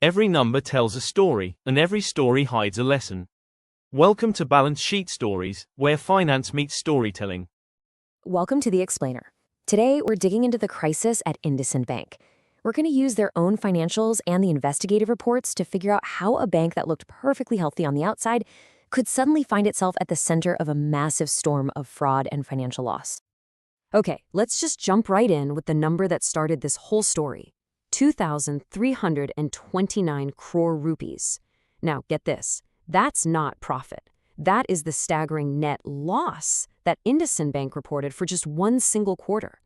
Every number tells a story, and every story hides a lesson. Welcome to Balance Sheet Stories, where finance meets storytelling. Welcome to The Explainer. Today, we're digging into the crisis at IndusInd Bank. We're going to use their own financials and the investigative reports to figure out how a bank that looked perfectly healthy on the outside could suddenly find itself at the center of a massive storm of fraud and financial loss. Okay, let's just jump right in with the number that started this whole story. 2,329 crore rupees. Now, get this. That's not profit. That is the staggering net loss that IndusInd Bank reported for just one single quarter.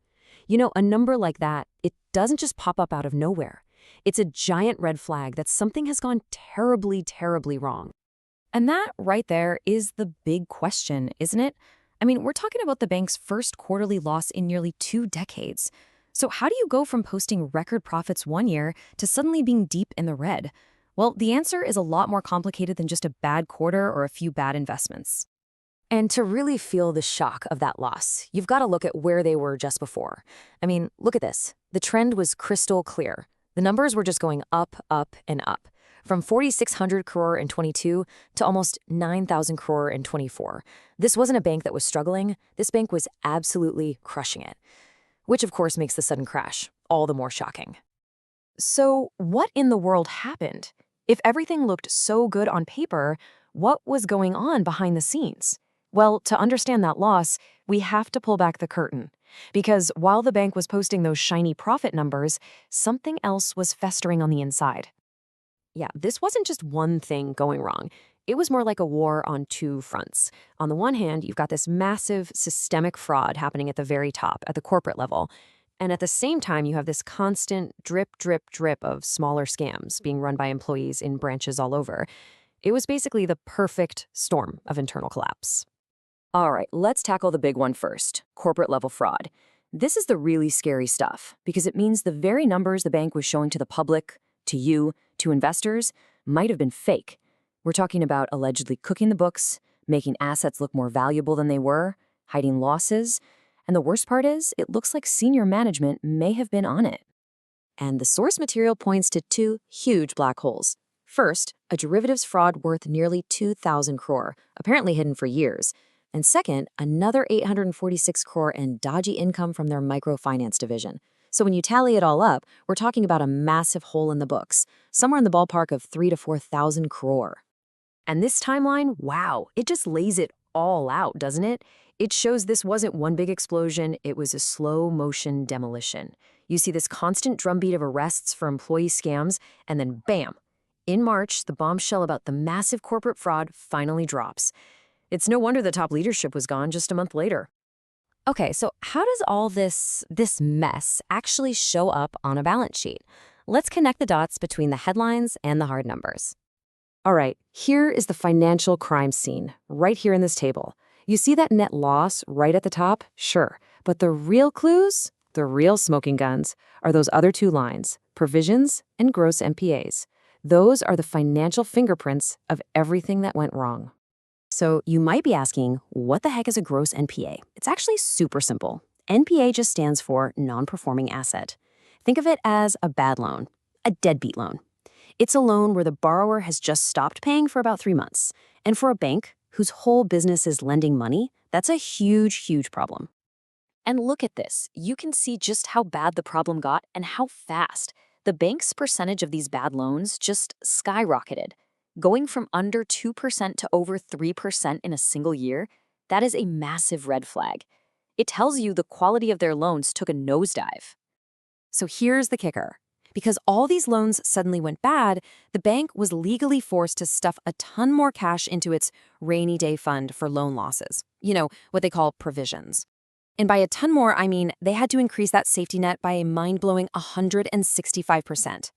You know, a number like that, it doesn't just pop up out of nowhere. It's a giant red flag that something has gone terribly, terribly wrong. And that right there is the big question, isn't it? I mean, we're talking about the bank's first quarterly loss in nearly 2 decades. So how do you go from posting record profits one year to suddenly being deep in the red? Well, the answer is a lot more complicated than just a bad quarter or a few bad investments. And to really feel the shock of that loss, you've got to look at where they were just before. I mean, look at this. The trend was crystal clear. The numbers were just going up, up, and up. From 4,600 crore in 22 to almost 9,000 crore in 24. This wasn't a bank that was struggling. This bank was absolutely crushing it. Which, of course, makes the sudden crash all the more shocking. So what in the world happened? If everything looked so good on paper, what was going on behind the scenes? Well, to understand that loss, we have to pull back the curtain. Because while the bank was posting those shiny profit numbers, something else was festering on the inside. Yeah, this wasn't just one thing going wrong. It was more like a war on 2 fronts. On the one hand, you've got this massive systemic fraud happening at the very top, at the corporate level. And at the same time, you have this constant drip, drip, drip of smaller scams being run by employees in branches all over. It was basically the perfect storm of internal collapse. All right, let's tackle the big one first, corporate level fraud. This is the really scary stuff because it means the very numbers the bank was showing to the public, to you, to investors, might have been fake. We're talking about allegedly cooking the books, making assets look more valuable than they were, hiding losses, and the worst part is, it looks like senior management may have been on it. And the source material points to 2 huge black holes. First, a derivatives fraud worth nearly 2,000 crore, apparently hidden for years. And second, another 846 crore in dodgy income from their microfinance division. So when you tally it all up, we're talking about a massive hole in the books, somewhere in the ballpark of 3,000 to 4,000 crore. And this timeline, wow, it just lays it all out, doesn't it? It shows this wasn't one big explosion, it was a slow-motion demolition. You see this constant drumbeat of arrests for employee scams, and then bam! In March, the bombshell about the massive corporate fraud finally drops. It's no wonder the top leadership was gone just a month later. Okay, so how does all this mess actually show up on a balance sheet? Let's connect the dots between the headlines and the hard numbers. All right, here is the financial crime scene, right here in this table. You see that net loss right at the top? Sure. But the real clues, the real smoking guns, are those other 2 lines, provisions and gross NPAs. Those are the financial fingerprints of everything that went wrong. So you might be asking, what the heck is a gross NPA? It's actually super simple. NPA just stands for non-performing asset. Think of it as a bad loan, a deadbeat loan. It's a loan where the borrower has just stopped paying for about 3 months. And for a bank whose whole business is lending money, that's a huge, huge problem. And look at this. You can see just how bad the problem got and how fast. The bank's percentage of these bad loans just skyrocketed. Going from under 2% to over 3% in a single year, that is a massive red flag. It tells you the quality of their loans took a nosedive. So here's the kicker. Because all these loans suddenly went bad, the bank was legally forced to stuff a ton more cash into its rainy day fund for loan losses. You know, what they call provisions. And by a ton more, I mean they had to increase that safety net by a mind-blowing 165%.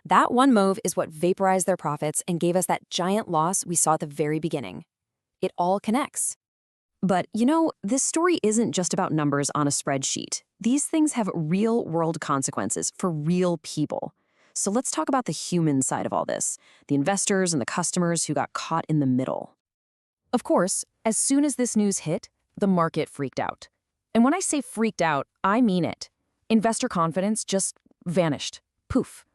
That one move is what vaporized their profits and gave us that giant loss we saw at the very beginning. It all connects. But, you know, this story isn't just about numbers on a spreadsheet. These things have real-world consequences for real people. So let's talk about the human side of all this, the investors and the customers who got caught in the middle. Of course, as soon as this news hit, the market freaked out. And when I say freaked out, I mean it. Investor confidence just vanished. Poof.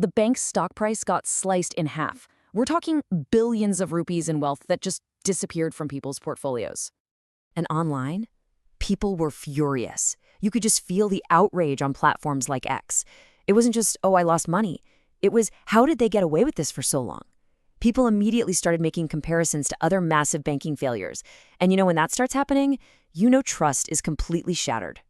The bank's stock price got sliced in half. We're talking billions of rupees in wealth that just disappeared from people's portfolios. And online, people were furious. You could just feel the outrage on platforms like X. It wasn't just, oh, I lost money. It was, how did they get away with this for so long? People immediately started making comparisons to other massive banking failures. And when that starts happening, trust is completely shattered.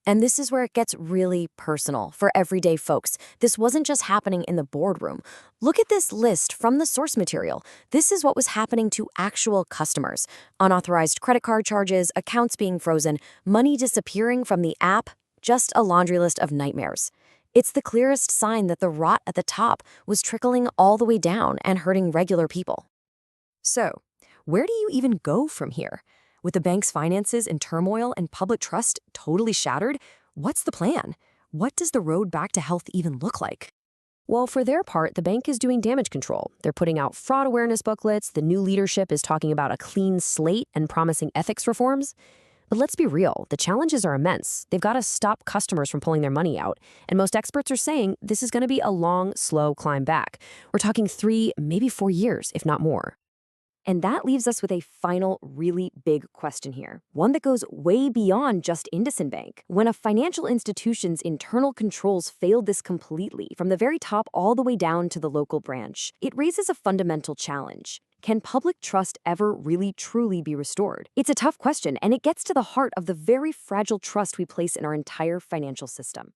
And this is where it gets really personal for everyday folks. This wasn't just happening in the boardroom. Look at this list from the source material. This is what was happening to actual customers. Unauthorized credit card charges, accounts being frozen, money disappearing from the app, just a laundry list of nightmares. It's the clearest sign that the rot at the top was trickling all the way down and hurting regular people. So, where do you even go from here? With the bank's finances in turmoil and public trust totally shattered, what's the plan? What does the road back to health even look like? Well, for their part, the bank is doing damage control. They're putting out fraud awareness booklets, the new leadership is talking about a clean slate and promising ethics reforms. But let's be real, the challenges are immense. They've got to stop customers from pulling their money out. And most experts are saying this is going to be a long, slow climb back. We're talking 3, maybe 4 years, if not more. And that leaves us with a final, really big question here, one that goes way beyond just IndusInd Bank. When a financial institution's internal controls failed this completely, from the very top all the way down to the local branch, it raises a fundamental challenge. Can public trust ever really truly be restored? It's a tough question, and it gets to the heart of the very fragile trust we place in our entire financial system.